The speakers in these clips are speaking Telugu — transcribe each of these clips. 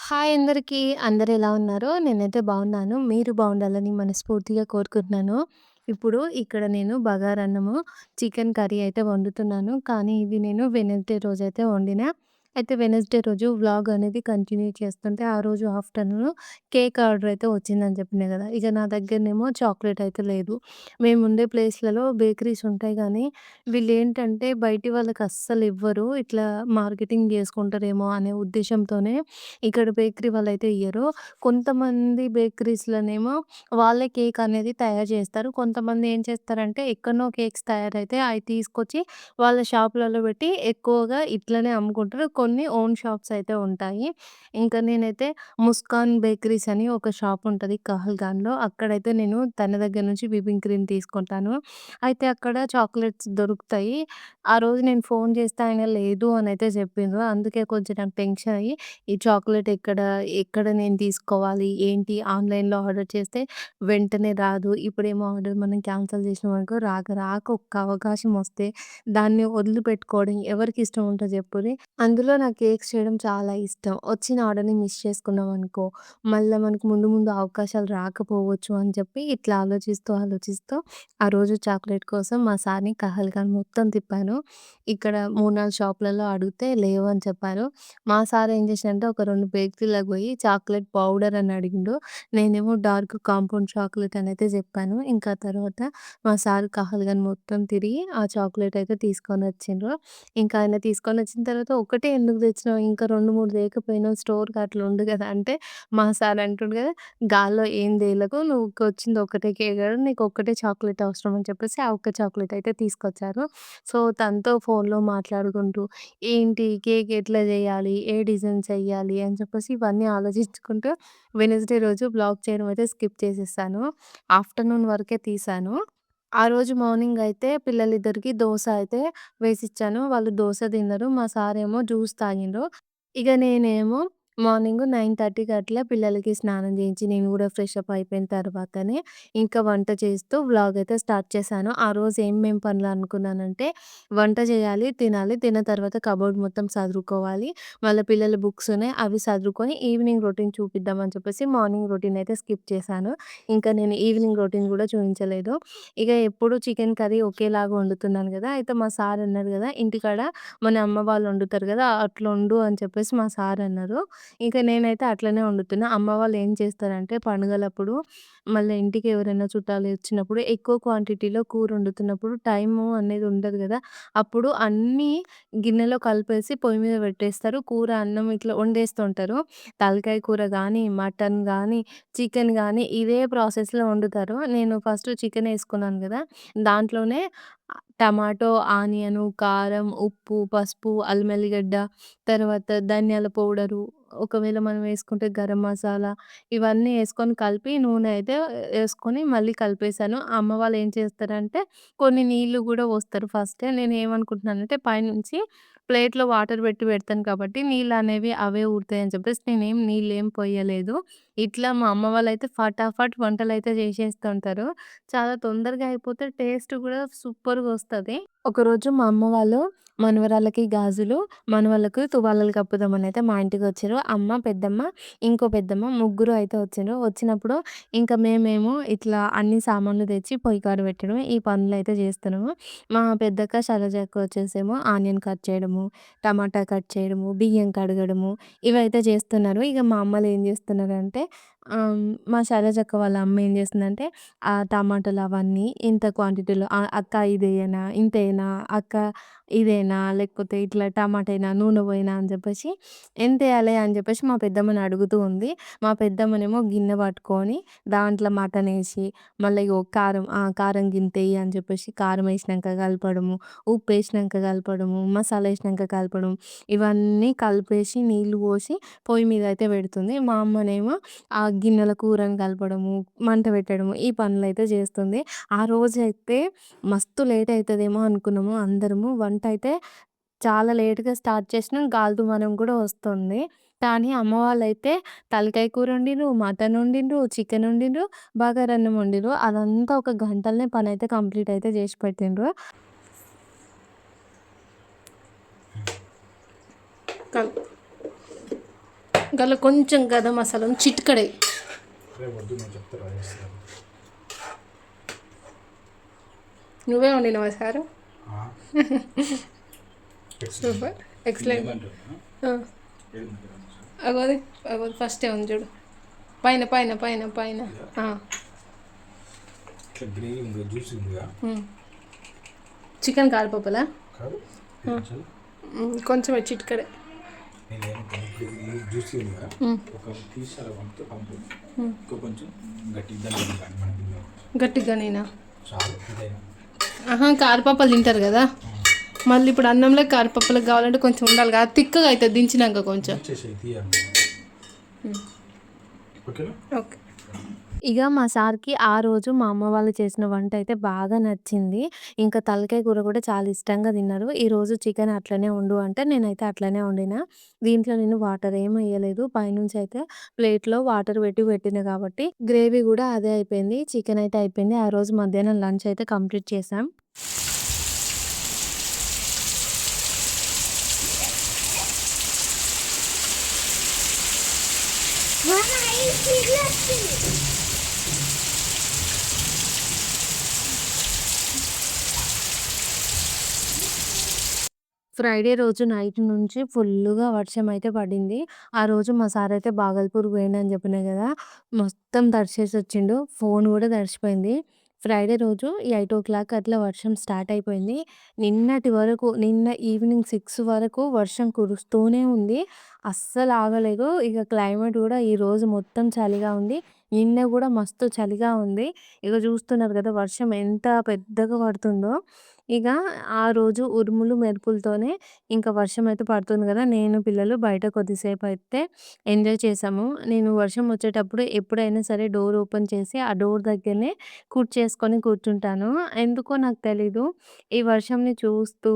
హాయ్ అందరికీ. అందరూ ఎలా ఉన్నారో? నేనైతే బాగున్నాను. మీరు బాగుండాలని మనస్ఫూర్తిగా కోరుకుంటున్నాను. ఇప్పుడు ఇక్కడ నేను బగారన్నము, చికెన్ కర్రీ అయితే వండుతున్నాను. కానీ ఇది నేను వెడ్నెస్‌డే రోజైతే వండినా. అయితే వెడ్నెస్‌డే రోజు వ్లాగ్ అనేది కంటిన్యూ చేస్తుంటే, ఆ రోజు ఆఫ్టర్‌నూన్ కేక్ ఆర్డర్ అయితే వచ్చిందని చెప్పినా గదా! ఇక నా దగ్గరనేమో చాక్లేట్ అయితే లేదు. మేముండే ప్లేస్‌లలో బేకరీస్ ఉంటాయి గానీ, వీళ్ళేంటంటే బయటి వాళ్ళకి అస్సలివ్వరు. ఇట్లా మార్కెటింగ్ జేసుకుంటారేమో అనే ఉద్దేశ్యంతోనే ఇక్కడ బేకరీ వాళ్ళైతే ఇయ్యరు. కొంతమంది బేకరీస్‌లోనేమో వాళ్ళే కేక్ అనేది తయారు చేస్తారు. కొంతమంది ఏం చేస్తారంటే ఎక్కడనో కేక్స్ తయారైతే అయి తీసుకొచ్చి వాళ్ళ షాపులలో పెట్టి ఎక్కువగా ఇట్లనే అమ్ముకుంటారు. కొన్ని ఓన్ షాప్స్ అయితే ఉంటాయి. ఇంకా నేనైతే ముస్కాన్ బేకరీస్ అని ఒక షాప్ ఉంటది కహల్గాన్‌లో. అక్కడైతే నేను తన దగ్గర నుంచి విపింగ్ క్రీమ్ తీసుకుంటాను. అయితే అక్కడ చాక్లెట్స్ దొరుకుతాయి. ఆ రోజు నేను ఫోన్ చేస్తే ఆయన లేదు అనైతే చెప్పిండ్రు. అందుకే కొంచెం నాకు టెన్షన్ అయ్యి ఈ చాక్లేట్ ఎక్కడ నేను తీసుకోవాలి? ఏంటి? ఆన్‌లైన్‌లో ఆర్డర్ చేస్తే వెంటనే రాదు. ఇప్పుడేమో ఆర్డర్ మనం క్యాన్సిల్ చేసినామనుకో రాక ఒక్క అవకాశం వస్తే దాన్ని వదిలిపెట్టుకోవడం ఎవరికి ఇష్టం ఉంటది చెప్పుర్రి. అందులో నాకు కేక్స్ చేయడం చాలా ఇష్టం. వచ్చిన ఆర్డర్‌ని మిస్ చేసుకున్నామనుకో మళ్ళా మనకు ముందు ముందు అవకాశాలు రాకపోవచ్చు అని చెప్పి ఇట్లా ఆలోచిస్తూ ఆ రోజు చాక్లేట్ కోసం మా సార్‌ని కహల్గాన్ మొత్తం తిప్పాను. ఇక్కడ 3, 4 షాపులలో అడిగితే లేవని చెప్పారు. మా సార్ ఏం చేశాడంటే ఒక 2 బేకరీలకు పోయి చాక్లేట్ పౌడర్ అని అడిగిండు. నేనేమో డార్క్ కాంపౌండ్ చాక్లేట్ అనైతే చెప్పాను. ఇంకా తర్వాత మా సార్ కహల్‌గాన్ మొత్తం తిరిగి ఆ చాక్లేట్ అయితే తీసుకొనొచ్చిండ్రు. ఇంకా ఆయన తీసుకొనొచ్చిన తర్వాత "ఒకటే ఎందుకు తెచ్చినావు? ఇంకా 2, 3 తేకపోయినావు స్టోర్‌కి అట్లా ఉండు కదా!" అంటే మా సార్ అంటుండు కదా! "గాల్లో ఏం తేలకు నువ్వుకొచ్చింది ఒక్కటే కేక్ కదా! నీకు ఒక్కటే చాక్లేట్ అవసరం" అని చెప్పేసి ఆ ఒక్క చాక్లేట్ అయితే తీసుకొచ్చారు. సో, తనతో ఫోన్‌లో మాట్లాడుకుంటూ ఏంటి కేక్ ఎట్లా జేయాలి? ఏ డిజైన్ చెయ్యాలి? అని చెప్పేసి ఇవన్నీ ఆలోచించుకుంటూ వెడ్నెస్‌డే రోజు వ్లాగ్ చేయడం అయితే స్కిప్ చేసేసాను. ఆఫ్టర్‌నూన్ వరకే తీశాను. ఆ రోజు మార్నింగ్ అయితే పిల్లలిద్దరికీ దోస అయితే వేసిచ్చాను. వాళ్ళు దోస తిన్నరు. మా సారేమో జ్యూస్ తాగిండ్రు. ఇగ నేనేమో మార్నింగ్ 9:30కి అట్లా పిల్లలకి స్నానం చేయించి నేను గూడా ఫ్రెష్ అప్ అయిపోయిన తర్వాతనే ఇంకా వంట చేస్తూ వ్లాగ్ అయితే స్టార్ట్ చేశాను. ఆ రోజు ఏమేం పనులు అనుకున్నానంటే వంట చేయాలి, తినాలి. తిన్న తర్వాత కబోర్డ్ మొత్తం సదురుకోవాలి. వాళ్ళ పిల్లల బుక్స్ ఉన్నాయి. అవి సదురుకొని ఈవినింగ్ రొటీన్ చూపిద్దామని చెప్పేసి మార్నింగ్ రొటీన్ అయితే స్కిప్ చేశాను. ఇంకా నేను ఈవినింగ్ రొటీన్ గూడా చూయించలేదు. ఇగ ఎప్పుడు చికెన్ కర్రీ ఒకేలాగా వండుతున్నాను గదా! అయితే మా సార్ అన్నారు గదా! "ఇంటికాడ మన అమ్మ వాళ్ళు వండుతారు గదా! అట్లొండు" అని చెప్పేసి మా సార్ అన్నారు. ఇక నేనైతే అట్లనే వండుతున్నా. అమ్మ వాళ్ళు ఏం చేస్తారంటే పండుగలప్పుడు మళ్ళీ ఇంటికి ఎవరైనా చుట్టాలు వచ్చినప్పుడు ఎక్కువ క్వాంటిటీలో కూర వండుతున్నప్పుడు టైము అనేది ఉండదు గదా! అప్పుడు అన్నీ గిన్నెలో కలిపేసి పొయ్యి మీద పెట్టేస్తారు. కూర, అన్నం ఇట్లా వండేస్తుంటారు. తలకాయ కూర గానీ, మటన్ గానీ, చికెన్ గానీ ఇదే ప్రాసెస్‌లో వండుతారు. నేను ఫస్ట్ చికెన్ ఏసుకున్నాను గదా! దాంట్లోనే టమాటో, ఆనియను, కారం, ఉప్పు, పసుపు, అల్లం ఎల్లిగడ్డ, తర్వాత ధనియాల పౌడరు, ఒకవేళ మనం వేసుకుంటే గరం మసాలా ఇవన్నీ ఏసుకొని కలిపి నూనె అయితే ఏసుకొని మళ్ళీ కలిపేసాను. అమ్మ వాళ్ళు ఏం చేస్తారంటే కొన్ని నీళ్లు గూడా పోస్తారు ఫస్టే. నేనేమనుకుంటున్నానంటే పైనుంచి ప్లేట్‌లో వాటర్ పెట్టి పెడతాను కాబట్టి నీళ్ళనేవి అవే ఊరుతాయని చెప్పేసి నేనేం నీళ్ళేం పొయ్యలేదు. ఇట్లా మా అమ్మ వాళ్ళైతే ఫటాఫట్ వంటలైతే చేసేస్తుంటారు. చాలా తొందరగా అయిపోతే టేస్ట్ గూడా సూపర్‌గొస్తది. ఒకరోజు మా అమ్మ వాళ్ళు మనవరాళ్ళకి గాజులు, మనవళ్ళకు తువాలులు కప్పుదామనైతే మా ఇంటికొచ్చిర్రు. అమ్మ, పెద్దమ్మ, ఇంకో పెద్దమ్మ ముగ్గురు అయితే వచ్చిండ్రు. వచ్చినప్పుడు ఇంకా మేమేమో ఇట్లా అన్ని సామాన్లు తెచ్చి పొయ్యి కాడ పెట్టడం ఈ పనులైతే చేస్తున్నాము. మా పెద్దక్క శైలజక్క వచ్చేసేమో ఆనియన్ కట్ చేయడము, టమాటా కట్ చేయడము, బియ్యం కడగడము ఇవైతే చేస్తున్నారు. ఇగ మా అమ్మలు ఏం చేస్తున్నారంటే మా శైలజక్క వాళ్ళ అమ్మ ఏం చేస్తుందంటే టమాటాలు అవన్నీ ఇంత క్వాంటిటీలో అక్క ఇదేయనా? ఇంతేనా? అక్క ఇదేనా? లేకపోతే ఇట్లా టమాటేనా? నూనె పోయినా? అని చెప్పేసి ఎంతేయాలే అని చెప్పేసి మా పెద్దమ్మని అడుగుతూ ఉంది. మా పెద్దమ్మనేమో గిన్నె పట్టుకొని దాంట్లో మటనేసి మళ్ళా ఇగో కారం కారం గింతెయ్యి అని చెప్పేసి కారం ఏసినంక కలపడము, ఉప్పేసినంక కలపడము, మసాలా ఏసినంక కలపడం ఇవన్నీ కలిపేసి నీళ్లు పోసి పొయ్యి మీద అయితే పెడుతుంది. మా అమ్మనేమో ఆ గిన్నెల కూరని కలపడము, మంట పెట్టడము ఈ పనులైతే చేస్తుంది. ఆ రోజైతే మస్తు లేట్ అయితదేమో అనుకున్నాము అందరము. వంటయితే చాలా లేట్‌గా స్టార్ట్ చేసినాం. గాలిదుమారం కూడా వస్తుంది. కానీ అమ్మ వాళ్ళైతే తలకాయ కూర వండిర్రు, మటన్ వండిండ్రు, చికెన్ వండిండ్రు, బగారన్నం వండిర్రు. అదంతా ఒక గంటలనే పనైతే కంప్లీట్ అయితే చేసి పెట్టిండ్రు. కల్ గల కొంచెం గరం మసాలా చిటికెడే. నువ్వే వండినవా సారు? Super, excellent. అగోది అగోది ఫస్టే ఉంది చూడు, పైన పైన పైన పైన. చికెన్ కాలిపోపలా కొంచెం చిటికెడే. గట్టిగా నేనా? కారపప్పలు తింటారు కదా, మళ్ళీ ఇప్పుడు అన్నంలో కారపప్పలకు కావాలంటే కొంచెం ఉండాలి కదా, తిక్కగా అవుతుంది దించినాక కొంచెం. ఓకే. ఇక మా సార్‌కి ఆ రోజు మా అమ్మ వాళ్ళు చేసిన వంట అయితే బాగా నచ్చింది. ఇంకా తలకాయ కూర కూడా చాలా ఇష్టంగా తిన్నారు. ఈరోజు చికెన్ అట్లనే వండు అంటే నేనైతే అట్లనే వండినా. దీంట్లో నేను వాటర్ ఏమి ఎయలేదు. పైనుంచి అయితే ప్లేట్‌లో వాటర్ పెట్టిన కాబట్టి గ్రేవీ కూడా అదే అయిపోయింది. చికెన్ అయితే అయిపోయింది. ఆ రోజు మధ్యాహ్నం లంచ్ అయితే కంప్లీట్ చేశాం. ఫ్రైడే రోజు నైట్ నుంచి ఫుల్లుగా వర్షం అయితే పడింది. ఆ రోజు మా సార్ అయితే బాగల్పూర్ పోయిండని చెప్పినా గదా! మొత్తం తడిసేసొచ్చిండు. ఫోన్ గూడా తడిసిపోయింది. ఫ్రైడే రోజు 8:00 అట్లా వర్షం స్టార్ట్ అయిపోయింది. నిన్నటి వరకు నిన్న ఈవినింగ్ 6 వరకు వర్షం కురుస్తూనే ఉంది. అస్సలు ఆగలేదు. ఇక క్లైమేట్ గూడా ఈరోజు మొత్తం చలిగా ఉంది. నిన్న గూడా మస్తు చలిగా ఉంది. ఇగ చూస్తున్నారు గదా! వర్షం ఎంత పెద్దగా పడుతుందో. ఇక ఆ రోజు ఉరుములు, మెరుపులతోనే ఇంకా వర్షమైతే పడుతుంది గదా! నేను, పిల్లలు బయట కొద్దిసేపయితే ఎంజాయ్ చేశాము. నేను వర్షం వచ్చేటప్పుడు ఎప్పుడైనా సరే డోర్ ఓపెన్ చేసి, ఆ డోర్ దగ్గరనే కుర్చేసుకొని కూర్చుంటాను. ఎందుకో నాకు తెలీదు. ఈ వర్షంని చూస్తూ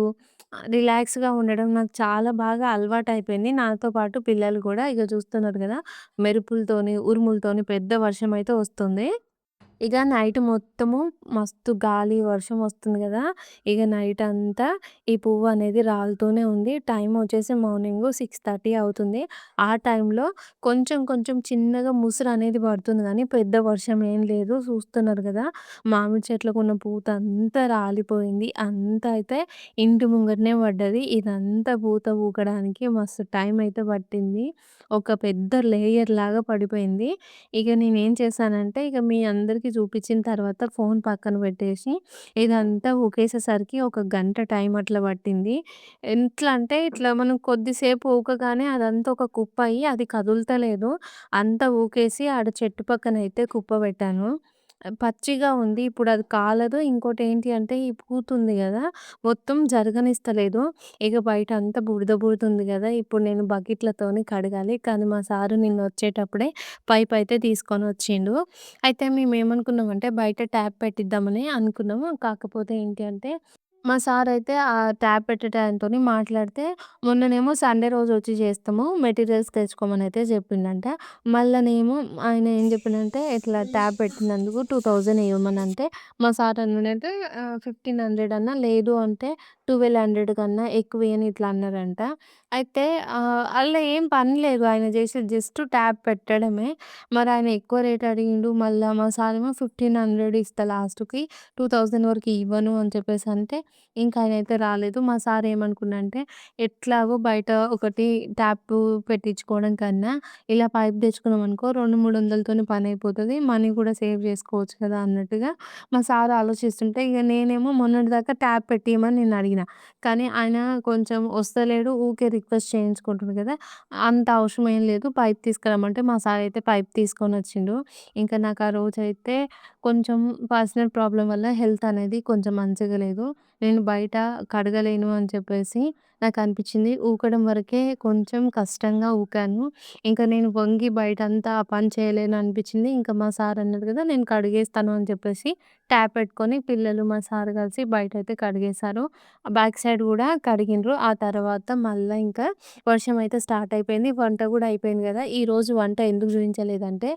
రిలాక్స్‌గా ఉండడం నాకు చాలా బాగా అలవాటయిపోయింది. నాతో పాటు పిల్లలు గూడా ఇగ చూస్తున్నారు గదా! మెరుపులతోని, ఉరుములతోని పెద్ద వర్షమైతే వస్తుంది. ఇగ నైట్ మొత్తము మస్తు గాలి, వర్షం వస్తుంది గదా! ఇగ నైటంతా ఈ పువ్వనేది రాలుతూనే ఉంది. టైమొచ్చేసి మార్నింగు 6:30 అవుతుంది. ఆ టైంలో కొంచెం కొంచెం చిన్నగా ముసురనేది పడుతుంది గానీ, పెద్ద వర్షం ఏం లేదు. చూస్తున్నారు గదా! మామిడి చెట్లకున్న పూతంతా రాలిపోయింది. అంతా అయితే ఇంటి ముంగటనే పడ్డది. ఇదంతా పూత ఊకడానికి మస్తు టైమయితే పట్టింది. ఒక పెద్ద లేయర్‌లాగా పడిపోయింది. ఇక నేనేం చేశానంటే, ఇక మీ అందరికి చూపించిన తర్వాత ఫోను పక్కన పెట్టేసి, ఇదంతా ఊకేసేసరికి ఒక గంట టైం అట్లా పట్టింది. ఎట్లా అంటే, ఇట్లా మనం కొద్దిసేపు ఊకగానే అదంతా ఒక కుప్పయ్యి అది కదులుతలేదు. అంతా ఊకేసి ఆడ చెట్టు పక్కనైతే కుప్పబెట్టాను. పచ్చిగా ఉంది. ఇప్పుడది కాలదు. ఇంకోటేంటి అంటే, ఈ పూతుంది గదా! మొత్తం జరగనిస్తలేదు. ఇక బయట అంతా బురద బురద ఉంది గదా! ఇప్పుడు నేను బకెట్లతోని కడగాలి. కానీ మా సారు నిన్నొచ్చేటప్పుడే పైపయితే తీసుకొనొచ్చిండు. అయితే మేమేమనుకున్నామంటే బయట ట్యాప్ పెట్టిద్దామని అనుకున్నాము. కాకపోతే ఏంటి అంటే, మా సారయితే ఆ ట్యాప్ పెట్టే ఆయనతోని మాట్లాడితే, మొన్ననేమో సండే రోజొచ్చి చేస్తాము. మెటీరియల్స్ తెచ్చుకోమనయితే చెప్పిండంట. మళ్ళనేమో ఆయన ఏం చెప్పిండంటే, ఇట్లా ట్యాప్ పెట్టినందుకు 2000 ఇవ్వమనంటే, మా సార్ అన్నాడంటే 1500 అన్నా, లేదు అంటే 1200 కన్నా ఎక్కువియ్యని ఇట్లా అన్నారంట. అయితే అందులో ఏం పని లేదు. ఆయన చేసేది జస్ట్ ట్యాప్ పెట్టడమే. మరాయన ఎక్కువ రేట్ అడిగిండు. మళ్ళా మా సారేమో 1500 ఇస్తా లాస్ట్‌కి, 2000 వరకు ఇవ్వను అని చెప్పేసంటే, ఇంక ఆయనైతే రాలేదు. మా సార్ ఏమనుకున్నాడంటే, ఎట్లాగో బయట ఒకటి ట్యాపు పెట్టించుకోవడం కన్నా, ఇలా పైప్ తెచ్చుకున్నామనుకో 200, 300తోని పనయిపోతది. మనీ కూడా సేవ్ చేసుకోవచ్చు కదా! అన్నట్టుగా మా సార్ ఆలోచిస్తుంటే, ఇగ నేనేమో మొన్నటిదాకా ట్యాప్ పెట్టియమని నేనడిగిన. కానీ ఆయన కొంచెం వస్తలేడు. ఊకే రిక్వెస్ట్ చేయించుకుంటుండు కదా! అంత అవసరం ఏం లేదు. పైప్ తీసుకురమ్మంటే మా సార్ అయితే పైప్ తీసుకొనొచ్చిండు. ఇంకా నాకు ఆ రోజైతే కొంచెం పర్సనల్ ప్రాబ్లమ్ వల్ల హెల్త్ అనేది కొంచెం మంచిగా లేదు. నేను బయట కడగలేను అని చెప్పేసి నాకనిపించింది. ఊకడం వరకే కొంచెం కష్టంగా ఊకాను. ఇంకా నేను వంగి బయటంతా ఆ పని చేయలేను అనిపించింది. ఇంకా మా సార్ అన్నాడు కదా! నేను కడిగేస్తాను అని చెప్పేసి ట్యాప్ పెట్టుకొని పిల్లలు, మా సార్ కలిసి బయటైతే కడిగేశారు. బ్యాక్ సైడ్ గూడా కడిగిండ్రు. ఆ తర్వాత మళ్ళా ఇంకా వర్షం అయితే స్టార్ట్ అయిపోయింది. వంట గూడా అయిపోయింది గదా! ఈరోజు వంట ఎందుకు చూయించలేదంటే,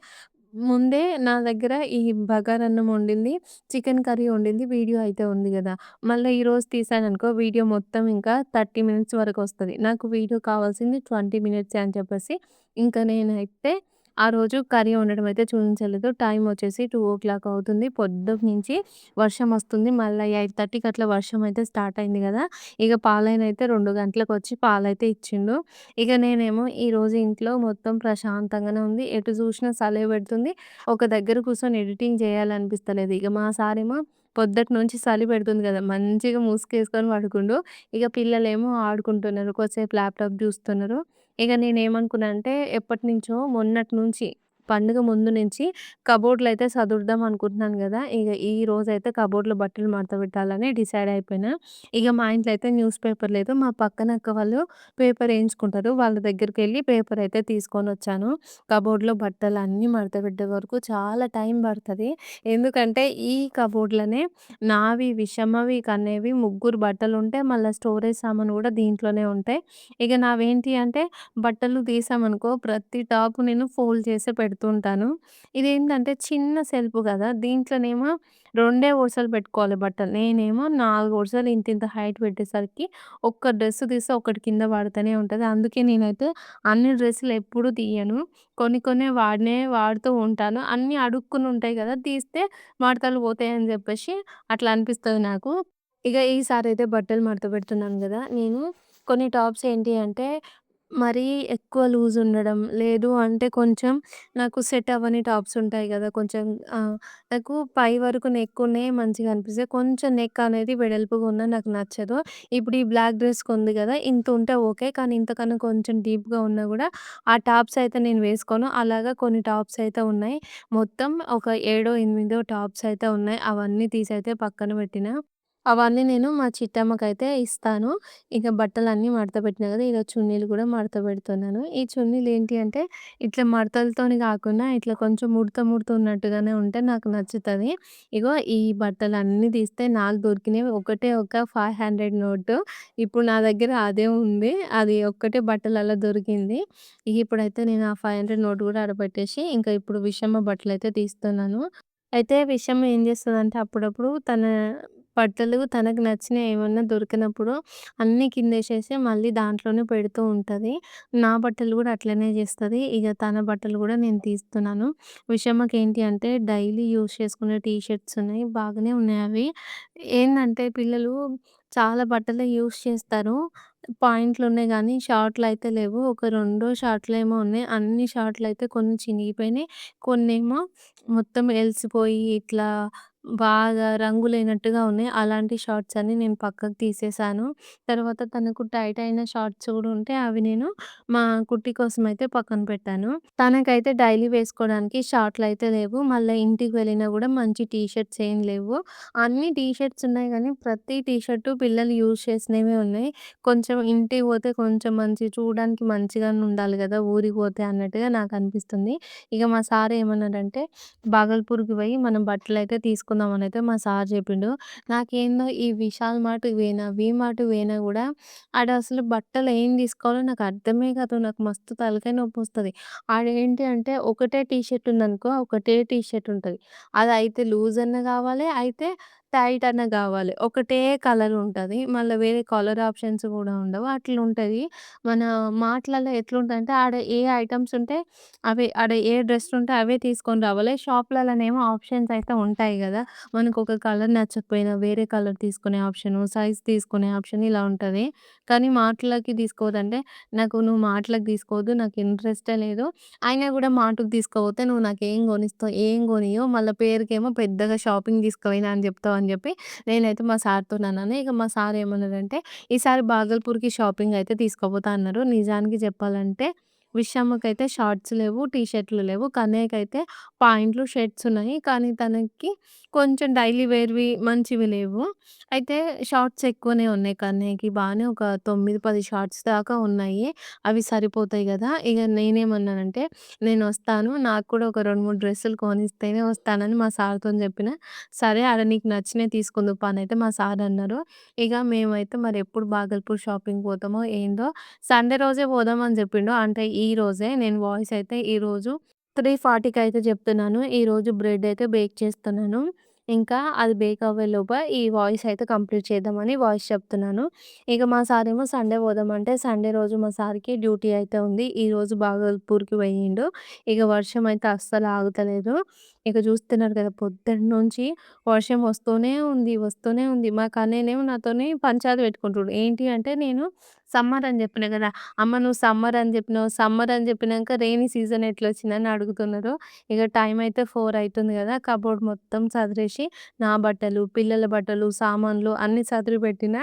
ముందే నా దగ్గర ఈ బగారన్నం వండింది, చికెన్ కర్రీ వండింది వీడియో అయితే ఉంది గదా! మళ్ళా ఈరోజు తీశాననుకో వీడియో మొత్తం ఇంకా 30 మినిట్స్ వరకొస్తది. నాకు వీడియో కావాల్సింది 20 మినిట్సే అని చెప్పేసి, ఇంక నేనైతే ఆ రోజు కర్రీ వండడం అయితే చూయించలేదు. టైం వచ్చేసి 2:00 అవుతుంది. పొద్దున్నుంచి వర్షం వస్తుంది. మళ్ళా 8:30కి అట్లా వర్షం అయితే స్టార్ట్ అయింది గదా! ఇగ పాలయనయితే 2 గంటలకొచ్చి పాలైతే ఇచ్చిండు. ఇక నేనేమో ఈరోజు ఇంట్లో మొత్తం ప్రశాంతంగానే ఉంది. ఎటు జూషినా సలే బెడుతుంది. ఒక దగ్గర కూర్చొని ఎడిటింగ్ జేయాలనిపిస్తలేదు. ఇగ మా సారేమో పొద్దటి నుంచి చలి పెడుతుంది గదా! మంచిగా ముసుగేసుకొని పడుకుండు. ఇగ పిల్లలేమో ఆడుకుంటున్నారు. కొద్దిసేపు ల్యాప్‌టాప్ జూస్తున్నారు. ఇగ నేనేమనుకున్నా అంటే ఎప్పటినుంచో మొన్నటి నుంచి పండుగ ముందు నుంచి కబోర్డ్‌లో అయితే సదురుదాం అనుకుంటున్నాను గదా! ఇగ ఈరోజైతే కబోర్డ్‌లో బట్టలు మడతబెట్టాలని డిసైడ్ అయిపోయినా. ఇగ మా ఇంట్లో అయితే న్యూస్ పేపర్ లేదు. మా పక్కన అక్క వాళ్ళు పేపర్ ఏయించుకుంటారు. వాళ్ళ దగ్గరికెళ్ళి పేపర్ అయితే తీసుకొనొచ్చాను. కబోర్డ్‌లో బట్టలన్నీ మడతబెట్టే వరకు చాలా టైం పడతది. ఎందుకంటే ఈ కబోర్డ్‌లోనే నావి, విషమవి, కన్నయ్యవి ముగ్గురు బట్టలుంటాయి. మళ్ళా స్టోరేజ్ సామాను గూడా దీంట్లోనే ఉంటాయి. ఇగ నావేంటి అంటే బట్టలు తీసామనుకో ప్రతి టాపు నేను ఫోల్డ్ చేసే పెడుతూ ఉంటాను. ఇదేంటంటే చిన్న సెల్ఫ్ గదా! దీంట్లోనేమో రెండే వరుసలు పెట్టుకోవాలి బట్టలు. నేనేమో 4 వరుసలు ఇంతింత హైట్ పెట్టేసరికి ఒక్క డ్రెస్ తీస్తే ఒకటి కింద పడతనే ఉంటది. అందుకే నేనైతే అన్ని డ్రెస్సులు ఎప్పుడు తీయను. కొన్ని కొన్నే వాడుతూ ఉంటాను. అన్నీ అడుక్కుని ఉంటాయి గదా! తీస్తే మడతలు పోతాయని జెప్పేసి అట్లా అనిపిస్తది నాకు. ఇగ ఈసారైతే బట్టలు మడత పెడుతున్నాను గదా! నేను కొన్ని టాప్స్ ఏంటి అంటే మరీ ఎక్కువ లూజ్ ఉండడం, లేదు అంటే కొంచెం నాకు సెట్ అవ్వని టాప్స్ ఉంటాయి గదా! కొంచెం నాకు పై వరకు నెక్ ఉన్నయి మంచిగా అనిపిస్తాయి. కొంచెం నెక్ అనేది వెడల్పుగా ఉన్న నాకు నచ్చదు. ఇప్పుడు ఈ బ్లాక్ డ్రెస్‌కుంది గదా! ఇంతుంటే ఓకే. కానీ ఇంతకన్నా కొంచెం డీప్‌గా ఉన్నా గూడా ఆ టాప్స్ అయితే నేను వేసుకోను. అలాగా కొన్ని టాప్స్ అయితే ఉన్నాయి. మొత్తం ఒక ఏడో, ఎనిమిదో టాప్స్ అయితే ఉన్నాయి. అవన్నీ తీసైతే పక్కన పెట్టినా. అవన్నీ నేను మా చిట్టమ్మకైతే ఇస్తాను. ఇక బట్టలన్నీ మడత పెట్టినా గదా! ఈరోజు చున్నీలు గూడా మడత పెడుతున్నాను. ఈ చున్నీలేంటి అంటే ఇట్లా మడతలతోని గాకుండా ఇట్లా కొంచెం ముడత ముడత ఉన్నట్టుగానే ఉంటే నాకు నచ్చుతది. ఇగో ఈ బట్టలన్నీ తీస్తే నాకు దొరికినవి ఒకటే ఒక 500 నోటు. ఇప్పుడు నా దగ్గర అదే ఉంది. అది ఒక్కటే బట్టలల్ల దొరికింది. ఇగ ఇప్పుడైతే నేను ఆ 500 నోట్ గూడా ఆడ పెట్టేసి ఇంకా ఇప్పుడు విషమ్మ బట్టలైతే తీస్తున్నాను. అయితే విషమ్మ ఏం జేస్తదంటే అప్పుడప్పుడు తన బట్టలు తనకు నచ్చినయి ఏమన్నా దొరికినప్పుడు అన్నీ కిందేసేసి మళ్ళీ దాంట్లోనే పెడుతూ ఉంటది. నా బట్టలు గూడా అట్లనే జేస్తది. ఇగ తన బట్టలు గూడా నేను తీస్తున్నాను. విషమ్మకేంటి అంటే డైలీ యూజ్ చేసుకునే టీ షర్ట్స్ ఉన్నాయి. బాగానే ఉన్నాయవి. ఏందంటే పిల్లలు చాలా బట్టలే యూజ్ చేస్తారు. పాయింట్లున్నాయి గానీ షార్ట్‌లయితే లేవు. ఒక రెండో షార్ట్‌లేమో ఉన్నాయి. అన్ని షార్ట్‌లయితే కొన్ని చినిగిపోయినాయి. కొన్నేమో మొత్తం ఎలిసిపోయి ఇట్లా బాగా రంగు లేనట్టుగా ఉన్నాయి. అలాంటి షార్ట్స్ అన్నీ నేను పక్కకు తీసేసాను. తర్వాత తనకు టైట్ అయిన షార్ట్స్ కూడా ఉంటే అవి నేను మా కుట్టి కోసమయితే పక్కన పెట్టాను. తనకైతే డైలీ వేసుకోవడానికి షార్ట్‌లయితే లేవు. మళ్ళా ఇంటికి వెళ్ళినా గూడా మంచి టీ షర్ట్స్ ఏం లేవు. అన్ని టీ షర్ట్స్ ఉన్నాయి గానీ, ప్రతి టీ షర్టు పిల్లలు యూజ్ చేసినవే ఉన్నాయి. కొంచెం ఇంటికి పోతే కొంచెం మంచి చూడడానికి మంచిగానే ఉండాలి గదా! ఊరికి పోతే అన్నట్టుగా నాకనిపిస్తుంది. ఇగ మా సార్ ఏమన్నాడంటే, "భాగల్పూర్‌కి పోయి మనం బట్టలైతే తీసుకుందాం" అనైతే మా సార్ చెప్పిండు. నాకేందో ఈ విశాల్ మార్ట్‌కి పోయినా, వి-మార్ట్‌కి పోయినా గూడా ఆడ అసలు బట్టలు ఏం తీసుకోవాలో నాకు అర్థమే కాదు. నాకు మస్తు తలకాయ నొప్పొస్తది. ఆడేంటి అంటే ఒకటే టీ షర్ట్ ఉందనుకో, ఒకటే టీ షర్ట్ ఉంటది. అదయితే లూజ్ అన్నా గావాలి, అయితే టైట్ అన్నా గావాలి. ఒకటే కలర్ ఉంటది. మళ్ళా వేరే కలర్ ఆప్షన్స్ గూడా ఉండవు. అట్లుంటది. మన మార్ట్‌లలో ఎట్లుంటదంటే ఆడ ఏ ఐటెమ్స్ ఉంటే అవే. ఆడ ఏ డ్రెస్ ఉంటే అవే తీసుకొని రావాలి. షాప్‌లల్లనేమో ఆప్షన్స్ అయితే ఉంటాయి గదా! మనకొక కలర్ నచ్చకపోయినా వేరే కలర్ తీసుకునే ఆప్షను, సైజ్ తీసుకునే ఆప్షన్ ఇలా ఉంటది. కానీ మార్ట్‌లకి తీసుకోవద్దంటే, "నువ్వు మార్ట్‌లకి తీసుకోవద్దు. నాకు ఇంట్రెస్టే లేదు. అయినా గూడా మార్ట్‌కి తీసుకపోతే నువ్వు నాకేం గొనిస్తావు? ఏం గొనియ్యవు. మళ్ళా పేరుకేమో పెద్దగా షాపింగ్ తీసుకుపోయినా అని జెప్తావు" అని జెప్పి నేనైతే మా సార్‌తోనన్నాను. ఇక మా సార్ ఏమన్నారంటే, "ఈసారి భాగల్పూర్‌కి షాపింగ్ అయితే తీసుకపోతా" అన్నారు. నిజానికి చెప్పాలంటే విషమ్మకైతే షార్ట్స్ లేవు, టీ షర్ట్‌లు లేవు. కన్నయ్యకైతే పాయింట్లు, షర్ట్స్ ఉన్నాయి. కానీ తనకి కొంచెం డైలీ వేర్‌వి మంచివి లేవు. అయితే షార్ట్స్ ఎక్కువనే ఉన్నాయి కన్నయ్యకి. బానే ఒక 9, 10 షార్ట్స్ దాకా ఉన్నాయి. అవి సరిపోతాయి గదా! ఇగ నేనేమన్నానంటే, "నేనొస్తాను. నాకు కూడా ఒక 2, 3 డ్రెస్సులు కొనిస్తేనే వస్తానని" మా సార్‌తోని జెప్పిన. "సరే ఆడ నీకు నచ్చినయి తీసుకుందువు పా" అనైతే మా సార్ అన్నారు. ఇగ మేమైతే మరెప్పుడు భాగల్పూర్ షాపింగ్‌కి పోతామో ఏందో సండే రోజే పోదామని జెప్పిండు. అంటే ఈ రోజే. నేను వాయిస్ అయితే ఈరోజు 3:40కి అయితే చెప్తున్నాను. ఈరోజు బ్రెడ్ అయితే బేక్ చేస్తున్నాను. ఇంకా అది బేక్ అవ్వేలోప ఈ వాయిస్ అయితే కంప్లీట్ చేద్దామని వాయిస్ చెప్తున్నాను. ఇక మా సారేమో సండే పోదామంటే సండే రోజు మా సార్‌కి డ్యూటీ అయితే ఉంది. ఈరోజు భాగల్పూర్‌కి పోయిండు. ఇక వర్షం అయితే అస్సలు ఆగుతలేదు. ఇక చూస్తున్నారు కదా! పొద్దున్నుంచి వర్షం వస్తూనే ఉంది, వస్తూనే ఉంది. మా కన్నయ్యనేమో నాతోని పంచాయతీ పెట్టుకుంటుండు. ఏంటి అంటే నేను సమ్మర్ అని చెప్పినా కదా! అమ్మ నువ్వు సమ్మర్ అని జెప్పినావు. సమ్మర్ అని జెప్పినంక రెయినీ సీజన్ ఎట్లొచ్చిందని అడుగుతున్నారు. ఇగ టైం అయితే 4 అయితుంది గదా! కబోర్డ్ మొత్తం సదిరేసి నా బట్టలు, పిల్లల బట్టలు, సామాన్లు అన్నీ సదిరి పెట్టినా.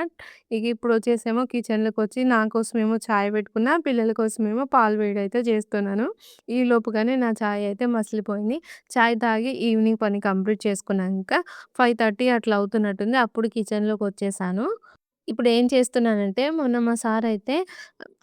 ఇగ ఇప్పుడొచ్చేసేమో కిచెన్‌లోకొచ్చి నా కోసమేమో చాయ్ పెట్టుకున్నా. పిల్లల కోసమేమో పాలు వేడైతే జేస్తున్నాను. ఈ లోపుగానే నా చాయ్ అయితే మసిలిపోయింది. చాయ్ తాగి ఈవినింగ్ పని కంప్లీట్ చేసుకున్నాంక 5:30 అట్లా అవుతున్నట్టుంది. అప్పుడు కిచెన్‌లోకొచ్చేసాను. ఇప్పుడేం చేస్తున్నానంటే, మొన్న మా సారయితే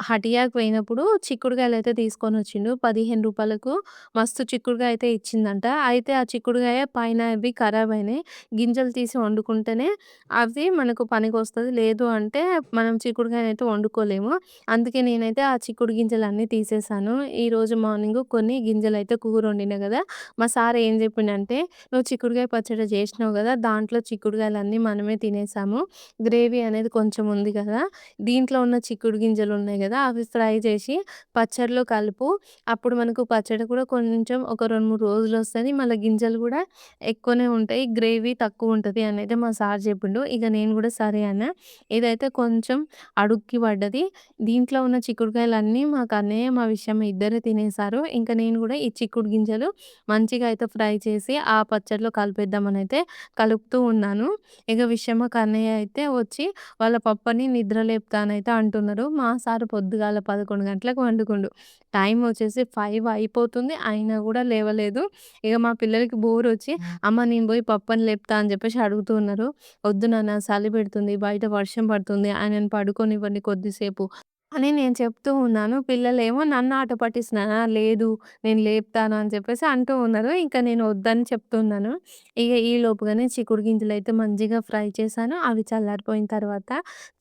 హటియాకి పోయినప్పుడు చిక్కుడుగాయలయితే తీసుకొనొచ్చిండు. రూ. 15కు మస్తు చిక్కుడుగాయ అయితే ఇచ్చిందంట. అయితే ఆ చిక్కుడుగాయ పైన అవి ఖరాబయినాయి. గింజలు తీసి వండుకుంటేనే అవి మనకు పనికొస్తది. లేదు అంటే మనం చిక్కుడుగాయనైతే వండుకోలేము. అందుకే నేనైతే ఆ చిక్కుడు గింజలన్నీ తీసేసాను. ఈరోజు మార్నింగు కొన్ని గింజలయితే కూరొండినా గదా! మా సార్ ఏం జెప్పిండంటే, "నువ్వు చిక్కుడుగాయ పచ్చడి జేసినావు గదా! దాంట్లో చిక్కుడుగాయలన్నీ మనమే తినేసాము. గ్రేవీ అనేది కొంచెం ఉంది కదా! దీంట్లో ఉన్న చిక్కుడు గింజలున్నాయి గదా! అవి ఫ్రై చేసి పచ్చడిలో కలుపు. అప్పుడు మనకు పచ్చడి కూడా కొంచెం ఒక 2, 3 రోజులొస్తది. మళ్ళా గింజలు గూడా ఎక్కువనే ఉంటాయి. గ్రేవీ తక్కువుంటది అనైతే మా సార్ చెప్పిండు. ఇక నేను గూడా సరే అన్నా. ఇదైతే కొంచెం అడుక్కి పడ్డది. దీంట్లో ఉన్న చిక్కుడుకాయలన్నీ మా కన్నయ్య, మా విషయమ్మ ఇద్దరే తినేసారు. ఇంక నేను గూడా ఈ చిక్కుడు గింజలు మంచిగా అయితే ఫ్రై చేసి ఆ పచ్చడిలో కలిపేద్దామనైతే కలుపుతూ ఉన్నాను. ఇక విషయమ్మ, కన్నయ్య అయితే వచ్చి వాళ్ళ పప్పని నిద్ర లేపుతానైతే అంటున్నారు. మా సారు పొద్దుగాల 11 గంటలకు పండుకుండు. టైం వచ్చేసి 5 అయిపోతుంది. అయినా గూడా లేవలేదు. ఇగ మా పిల్లలకి బోరొచ్చి, "అమ్మ నేను బోయి పప్పని లేపుతా" అని జెప్పేసి అడుగుతూ ఉన్నారు. "వద్దు నాన్న చలి పెడుతుంది. బయట వర్షం పడుతుంది. ఆయనని పడుకోనివ్వండి కొద్దిసేపు" అని నేను చెప్తూ ఉన్నాను. పిల్లలేమో నన్ను ఆట పట్టిస్తున్నాను. లేదు నేను లేపుతాను అని చెప్పేసి అంటూ ఉన్నారు. ఇంక నేను వద్దని చెప్తున్నాను. ఇగ ఈ లోపుగానే చిక్కుడు గింజలైతే మంచిగా ఫ్రై చేశాను. అవి చల్లారిపోయిన తర్వాత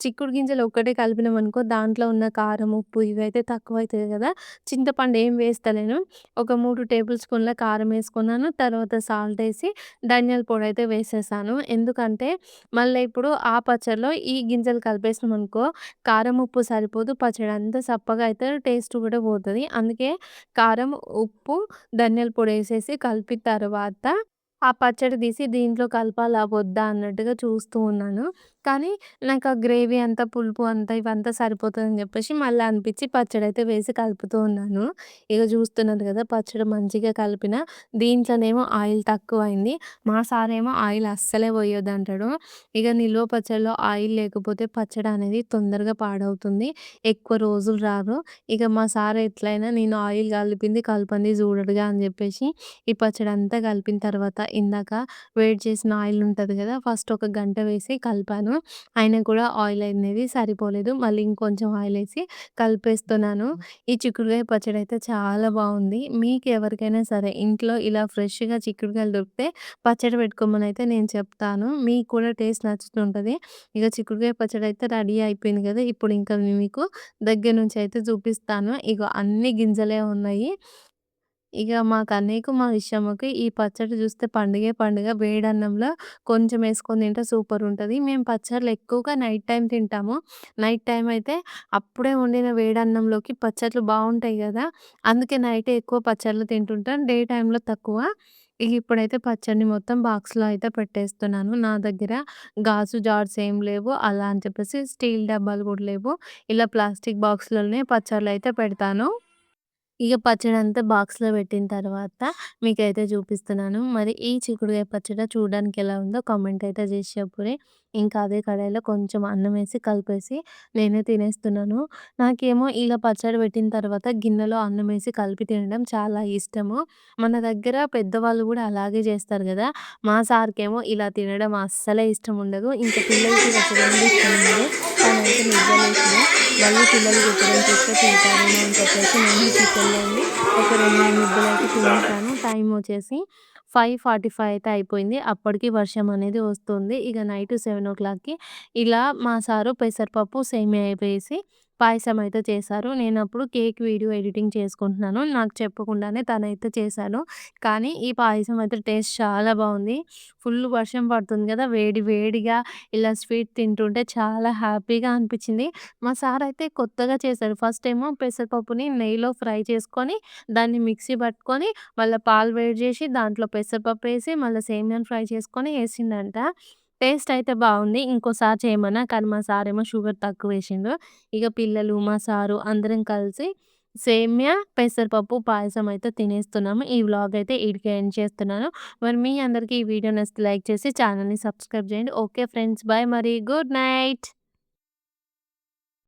చిక్కుడు గింజలు ఒక్కటే కలిపినామనుకో దాంట్లో ఉన్న కారం, ఉప్పు ఇవైతే తక్కువైతది గదా! చింతపండు ఏం వేస్తలేను. ఒక 3 టేబుల్ స్పూన్ల కారం ఏసుకున్నాను. తర్వాత సాల్ట్ ఏసి ధనియాల పొడైతే వేసేసాను. ఎందుకంటే మళ్ళా ఇప్పుడు ఆ పచ్చడిలో ఈ గింజలు కలిపేసినామనుకో కారం, ఉప్పు సరిపోదు. పచ్చడంతా సప్పగా అయితది. టేస్ట్ గూడా పోతది. అందుకే కారం, ఉప్పు, ధనియాల పొడేసేసి కలిపిన తర్వాత ఆ పచ్చడి తీసి దీంట్లో కలపాలా? వద్దా? అన్నట్టుగా చూస్తూ ఉన్నాను. కానీ నాకా గ్రేవీ అంతా, పులుపు అంతా ఇవంతా సరిపోతదని జెప్పేసి మళ్ళా అనిపిచ్చి పచ్చడైతే వేసి కలుపుతూ ఉన్నాను. ఇగ జూస్తున్నారు గదా! పచ్చడి మంచిగా కలిపిన. దీంట్లోనేమో ఆయిల్ తక్కువయింది. మా సారేమో ఆయిల్ అస్సలే పోయొద్దంటాడు. ఇగ నిలువ పచ్చడిలో ఆయిల్ లేకపోతే పచ్చడనేది తొందరగా పాడవుతుంది. ఎక్కువ రోజులు రాదు. ఇక మా సార్ ఎట్లైనా నేను ఆయిల్ కలిపింది కలపంది జూడడుగా అని జెప్పేసి ఈ పచ్చడంతా కలిపిన తర్వాత ఇందాక వేడి చేసిన ఆయిల్ ఉంటది గదా! ఫస్ట్ ఒక గంట వేసి కలిపాను. అయినా కూడా ఆయిల్ అనేది సరిపోలేదు. మళ్ళీ ఇంకొంచెం ఆయిలేసి కలిపేస్తున్నాను. ఈ చిక్కుడుగాయ పచ్చడైతే చాలా బావుంది. మీకెవరికైనా సరే ఇంట్లో ఇలా ఫ్రెష్‌గా చిక్కుడుగాయలు దొరికితే పచ్చడి పెట్టుకోమనైతే నేను చెప్తాను. మీకు కూడా టేస్ట్ నచ్చుతుంటది. ఇక చిక్కుడుగాయ పచ్చడైతే రెడీ అయిపోయింది గదా! ఇప్పుడు ఇంకా మీకు దగ్గర నుంచి అయితే చూపిస్తాను. ఇగో అన్ని గింజలే ఉన్నాయి. ఇగ మా కన్నయ్యకు, మా విషయమ్మకి ఈ పచ్చడి జూస్తే పండుగే పండుగ. వేడన్నంలో కొంచెం యేసుకొని తింటే సూపరుంటది. మేము పచ్చడ్లు ఎక్కువగా నైట్ టైమ్ తింటాము. నైట్ టైమ్ అయితే అప్పుడే వండిన వేడన్నంలోకి పచ్చడ్లు బావుంటాయి గదా! అందుకే నైటే ఎక్కువ పచ్చడ్లు తింటుంటాం. డే టైమ్‌లో తక్కువ. ఇగ ఇప్పుడైతే పచ్చడిని మొత్తం బాక్స్‌లో అయితే పెట్టేస్తున్నాను. నా దగ్గర గాజు జార్స్ ఏం లేవు. అలా అని చెప్పేసి స్టీల్ డబ్బాలు గూడా లేవు. ఇలా ప్లాస్టిక్ బాక్స్‌లోనే పచ్చడ్లయితే పెడతాను. ఇగ పచ్చడంతా బాక్స్‌లో పెట్టిన తర్వాత మీకైతే చూపిస్తున్నాను. మరి ఈ చిక్కుడుగాయ పచ్చడ చూడడానికి ఎలా ఉందో కామెంట్ అయితే చేసి చెప్పుర్రి. ఇంకా అదే కడాయిలో కొంచెం అన్నమేసి కలిపేసి నేనే తినేస్తున్నాను. నాకేమో ఇలా పచ్చడి పెట్టిన తర్వాత గిన్నెలో అన్నమేసి కలిపి తినడం చాలా ఇష్టము. మన దగ్గర పెద్దవాళ్ళు గూడా అలాగే చేస్తారు గదా! మా సార్‌కేమో ఇలా తినడం అస్సలే ఇష్టం ఉండదు. ఇంకా పిల్లలకి పెట్టడం గూడా ఇష్టం ఉండదు. తనైతే నిద్రలేసినా మళ్ళీ పిల్లలు పెట్టడం చూస్తే తిడతారేమో అని చెప్పేసి నేను కిచెన్‌లో ఉండి ఒక 2, 3 ముద్దలైతే తినేసాను. టైం వచ్చేసి 5:45 అయితే అయిపోయింది. అప్పటికి వర్షం అనేది వస్తుంది. ఇక నైట్ 7:00కి ఇలా మా సారు పెసరపప్పు, సేమియా వేసి పాయసం అయితే చేశారు. నేనప్పుడు కేక్ వీడియో ఎడిటింగ్ చేసుకుంటున్నాను. నాకు చెప్పకుండానే తనైతే చేశారు. కానీ ఈ పాయసం అయితే టేస్ట్ చాలా బావుంది. ఫుల్ వర్షం పడుతుంది గదా! వేడి వేడిగా ఇలా స్వీట్ తింటుంటే చాలా హ్యాపీగా అనిపిచ్చింది. మా సారయితే కొత్తగా చేశారు. ఫస్టేమో పెసరపప్పుని నెయ్యిలో ఫ్రై చేసుకొని, దాన్ని మిక్సీ పట్టుకొని, మళ్ళా పాలు వేడి జేసి, దాంట్లో పెసరపప్పేసి, మళ్ళా సేమియాని ఫ్రై చేసుకొని ఏసిండంట. టేస్ట్ అయితే బావుంది. ఇంకోసారి చేయమన్నా, కానీ మా సారేమో షుగర్ తక్కువేసిండు. ఇగ పిల్లలు, మా సారు అందరం కలిసి సేమ్యా, పెసరపప్పు పాయసం అయితే తినేస్తున్నాము. ఈ వ్లాగ్ అయితే ఈడికే ఎండ్ చేస్తున్నాను. మరి మీ అందరికి ఈ వీడియో నచ్చితే లైక్ చేసి ఛానెల్‌ని సబ్స్క్రైబ్ చేయండి. Okay friends. బాయ్ మరి. Good night.